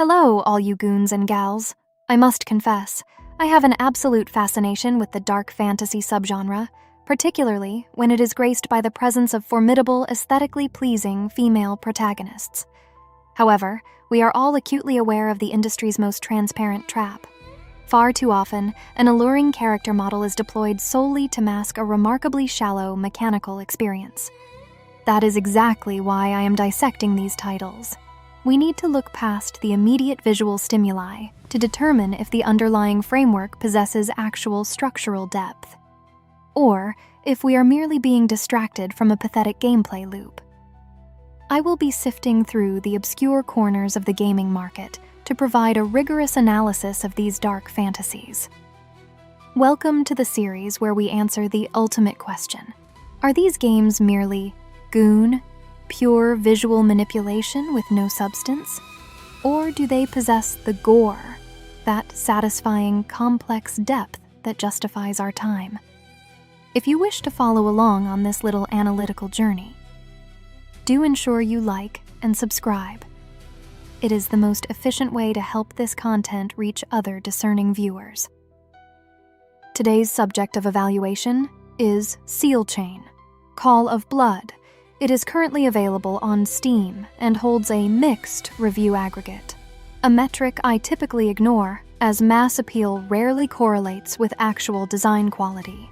Hello, all you goons and gals. I must confess, I have an absolute fascination with the dark fantasy subgenre, particularly when it is graced by the presence of formidable, aesthetically pleasing female protagonists. However, we are all acutely aware of the industry's most transparent trap. Far too often, an alluring character model is deployed solely to mask a remarkably shallow mechanical experience. That is exactly why I am dissecting these titles. We need to look past the immediate visual stimuli to determine if the underlying framework possesses actual structural depth, or if we are merely being distracted from a pathetic gameplay loop. I will be sifting through the obscure corners of the gaming market to provide a rigorous analysis of these dark fantasies. Welcome to the series where we answer the ultimate question. Are these games merely goon, pure visual manipulation with no substance? Or do they possess the gore, that satisfying, complex depth that justifies our time? If you wish to follow along on this little analytical journey, do ensure you like and subscribe. It is the most efficient way to help this content reach other discerning viewers. Today's subject of evaluation is SealChain, Call of Blood. It is currently available on Steam and holds a mixed review aggregate, a metric I typically ignore as mass appeal rarely correlates with actual design quality.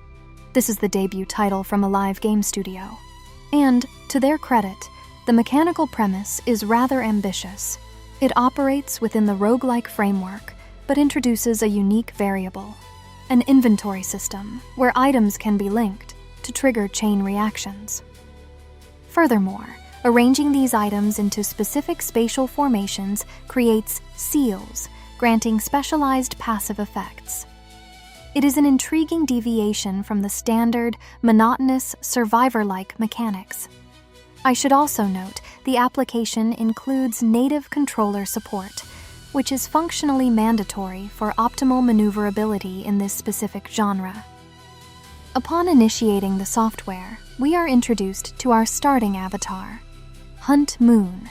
This is the debut title from a live game studio. And, to their credit, the mechanical premise is rather ambitious. It operates within the roguelike framework, but introduces a unique variable, an inventory system where items can be linked to trigger chain reactions. Furthermore, arranging these items into specific spatial formations creates seals, granting specialized passive effects. It is an intriguing deviation from the standard, monotonous, survivor-like mechanics. I should also note the application includes native controller support, which is functionally mandatory for optimal maneuverability in this specific genre. Upon initiating the software, we are introduced to our starting avatar, Hunt Moon.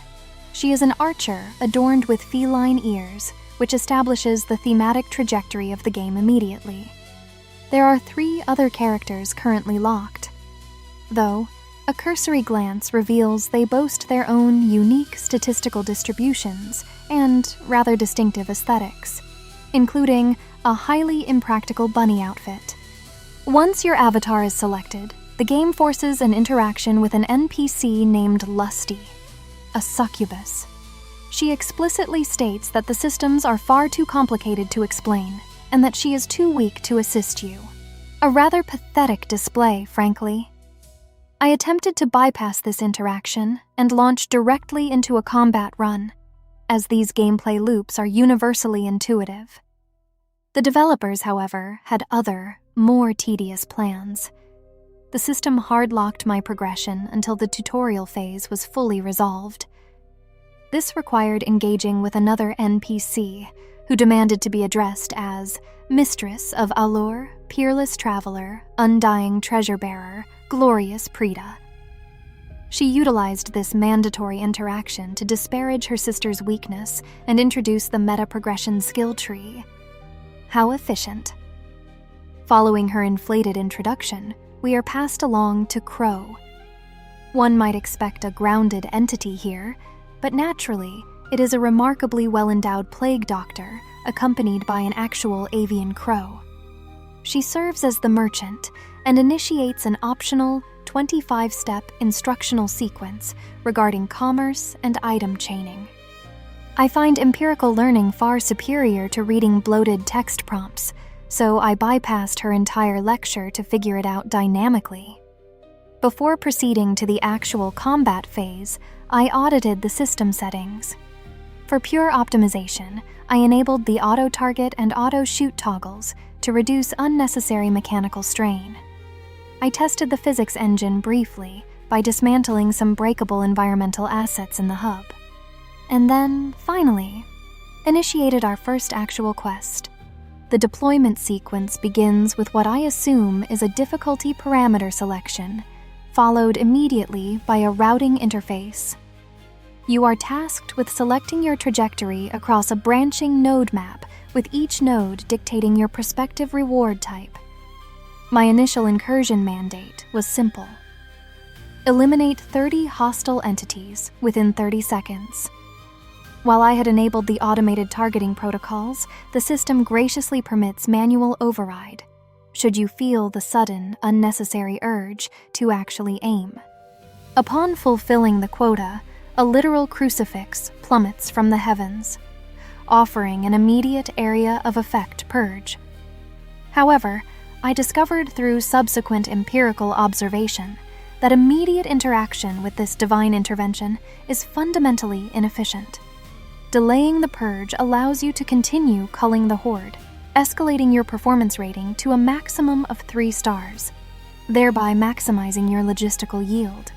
She is an archer adorned with feline ears, which establishes the thematic trajectory of the game immediately. There are 3 other characters currently locked, though a cursory glance reveals they boast their own unique statistical distributions and rather distinctive aesthetics, including a highly impractical bunny outfit. Once your avatar is selected, the game forces an interaction with an NPC named Lusty, a succubus. She explicitly states that the systems are far too complicated to explain, and that she is too weak to assist you. A rather pathetic display, frankly. I attempted to bypass this interaction and launch directly into a combat run, as these gameplay loops are universally intuitive. The developers, however, had other, more tedious plans. The system hard-locked my progression until the tutorial phase was fully resolved. This required engaging with another NPC, who demanded to be addressed as Mistress of Allure, Peerless Traveler, Undying Treasure-Bearer, Glorious Preta. She utilized this mandatory interaction to disparage her sister's weakness and introduce the meta-progression skill tree. How efficient. Following her inflated introduction, we are passed along to Crow. One might expect a grounded entity here, but naturally, it is a remarkably well-endowed plague doctor accompanied by an actual avian crow. She serves as the merchant and initiates an optional 25-step instructional sequence regarding commerce and item chaining. I find empirical learning far superior to reading bloated text prompts, so I bypassed her entire lecture to figure it out dynamically. Before proceeding to the actual combat phase, I audited the system settings. For pure optimization, I enabled the auto-target and auto-shoot toggles to reduce unnecessary mechanical strain. I tested the physics engine briefly by dismantling some breakable environmental assets in the hub. And then, finally, initiated our first actual quest. The deployment sequence begins with what I assume is a difficulty parameter selection, followed immediately by a routing interface. You are tasked with selecting your trajectory across a branching node map, with each node dictating your prospective reward type. My initial incursion mandate was simple. Eliminate 30 hostile entities within 30 seconds. While I had enabled the automated targeting protocols, the system graciously permits manual override, should you feel the sudden, unnecessary urge to actually aim. Upon fulfilling the quota, a literal crucifix plummets from the heavens, offering an immediate area of effect purge. However, I discovered through subsequent empirical observation that immediate interaction with this divine intervention is fundamentally inefficient. Delaying the purge allows you to continue culling the horde, escalating your performance rating to a maximum of 3 stars, thereby maximizing your logistical yield.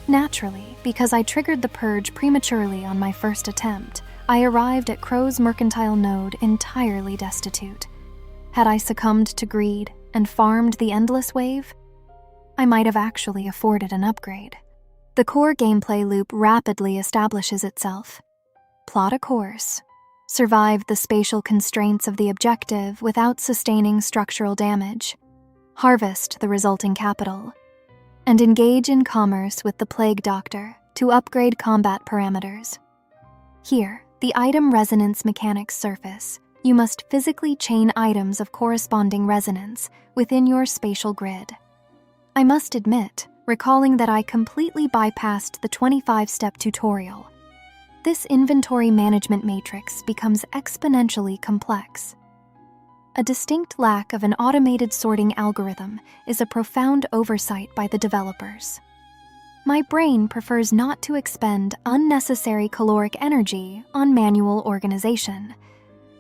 Naturally, because I triggered the purge prematurely on my first attempt, I arrived at Crow's mercantile node entirely destitute. Had I succumbed to greed and farmed the endless wave, I might have actually afforded an upgrade. The core gameplay loop rapidly establishes itself. Plot a course, survive the spatial constraints of the objective without sustaining structural damage, harvest the resulting capital, and engage in commerce with the Plague Doctor to upgrade combat parameters. Here, the item resonance mechanics surface. You must physically chain items of corresponding resonance within your spatial grid. I must admit, recalling that I completely bypassed the 25-step tutorial. This inventory management matrix becomes exponentially complex. A distinct lack of an automated sorting algorithm is a profound oversight by the developers. My brain prefers not to expend unnecessary caloric energy on manual organization,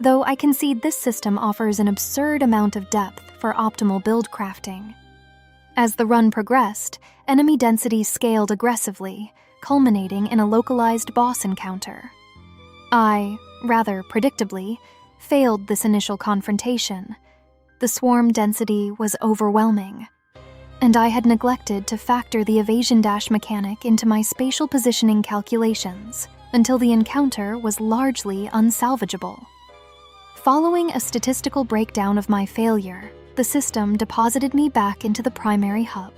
though I concede this system offers an absurd amount of depth for optimal build crafting. As the run progressed, enemy density scaled aggressively, culminating in a localized boss encounter. I, rather predictably, failed this initial confrontation. The swarm density was overwhelming, and I had neglected to factor the evasion dash mechanic into my spatial positioning calculations until the encounter was largely unsalvageable. Following a statistical breakdown of my failure, the system deposited me back into the primary hub.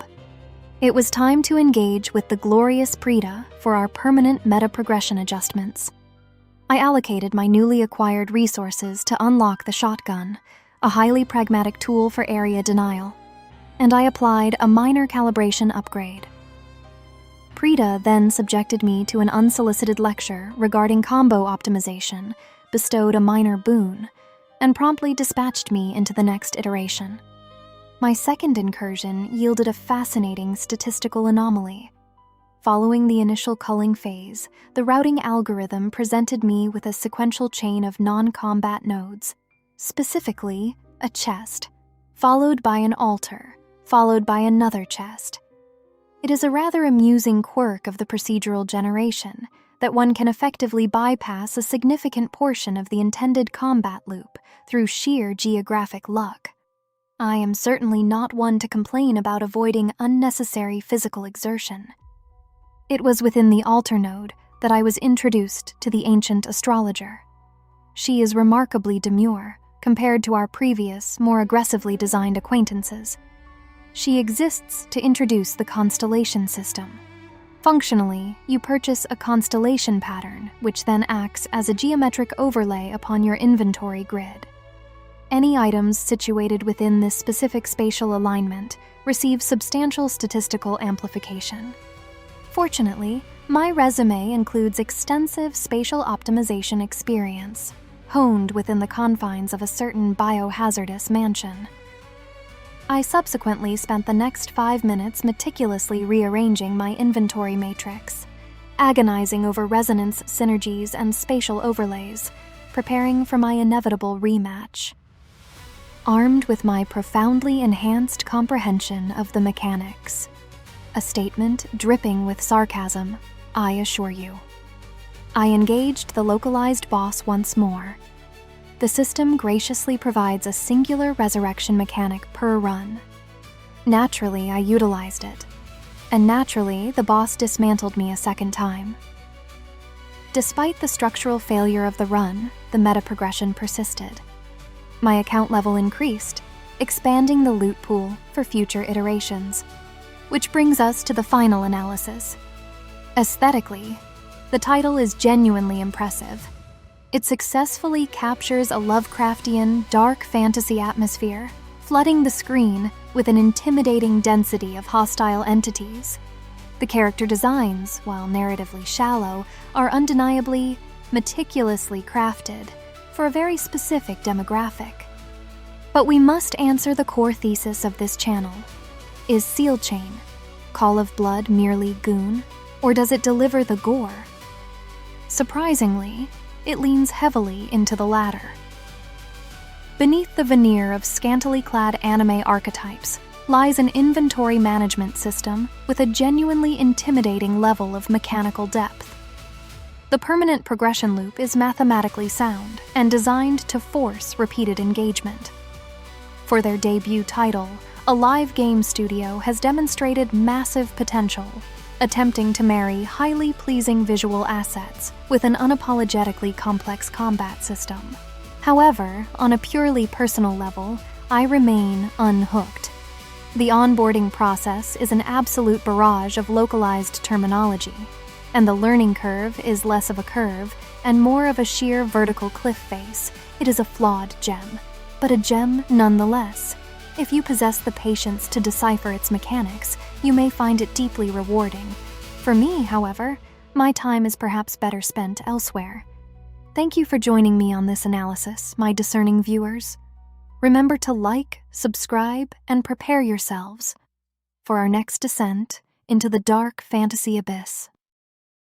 It was time to engage with the glorious Prita for our permanent meta-progression adjustments. I allocated my newly acquired resources to unlock the shotgun, a highly pragmatic tool for area denial, and I applied a minor calibration upgrade. Prita then subjected me to an unsolicited lecture regarding combo optimization, bestowed a minor boon, and promptly dispatched me into the next iteration. My second incursion yielded a fascinating statistical anomaly. Following the initial culling phase, the routing algorithm presented me with a sequential chain of non-combat nodes, specifically a chest, followed by an altar, followed by another chest. It is a rather amusing quirk of the procedural generation that one can effectively bypass a significant portion of the intended combat loop through sheer geographic luck. I am certainly not one to complain about avoiding unnecessary physical exertion. It was within the altar node that I was introduced to the ancient astrologer. She is remarkably demure compared to our previous, more aggressively designed acquaintances. She exists to introduce the constellation system. Functionally, you purchase a constellation pattern, which then acts as a geometric overlay upon your inventory grid. Any items situated within this specific spatial alignment receive substantial statistical amplification. Fortunately, my resume includes extensive spatial optimization experience, honed within the confines of a certain biohazardous mansion. I subsequently spent the next 5 minutes meticulously rearranging my inventory matrix, agonizing over resonance synergies and spatial overlays, preparing for my inevitable rematch. Armed with my profoundly enhanced comprehension of the mechanics, a statement dripping with sarcasm, I assure you. I engaged the localized boss once more. The system graciously provides a singular resurrection mechanic per run. Naturally, I utilized it, and naturally, the boss dismantled me a second time. despite the structural failure of the run, the meta progression persisted. My account level increased, expanding the loot pool for future iterations. Which brings us to the final analysis. Aesthetically, the title is genuinely impressive. It successfully captures a Lovecraftian, dark fantasy atmosphere, flooding the screen with an intimidating density of hostile entities. The character designs, while narratively shallow, are undeniably, meticulously crafted for a very specific demographic. But we must answer the core thesis of this channel. Is SealChain, Call of Blood, merely goon, or does it deliver the gore? Surprisingly, it leans heavily into the latter. Beneath the veneer of scantily clad anime archetypes lies an inventory management system with a genuinely intimidating level of mechanical depth. The permanent progression loop is mathematically sound and designed to force repeated engagement. For their debut title, a live game studio has demonstrated massive potential, attempting to marry highly pleasing visual assets with an unapologetically complex combat system. However, on a purely personal level, I remain unhooked. The onboarding process is an absolute barrage of localized terminology, and the learning curve is less of a curve and more of a sheer vertical cliff face. It is a flawed gem, but a gem nonetheless. If you possess the patience to decipher its mechanics, you may find it deeply rewarding. For me, however, my time is perhaps better spent elsewhere. Thank you for joining me on this analysis, my discerning viewers. Remember to like, subscribe, and prepare yourselves for our next descent into the dark fantasy abyss.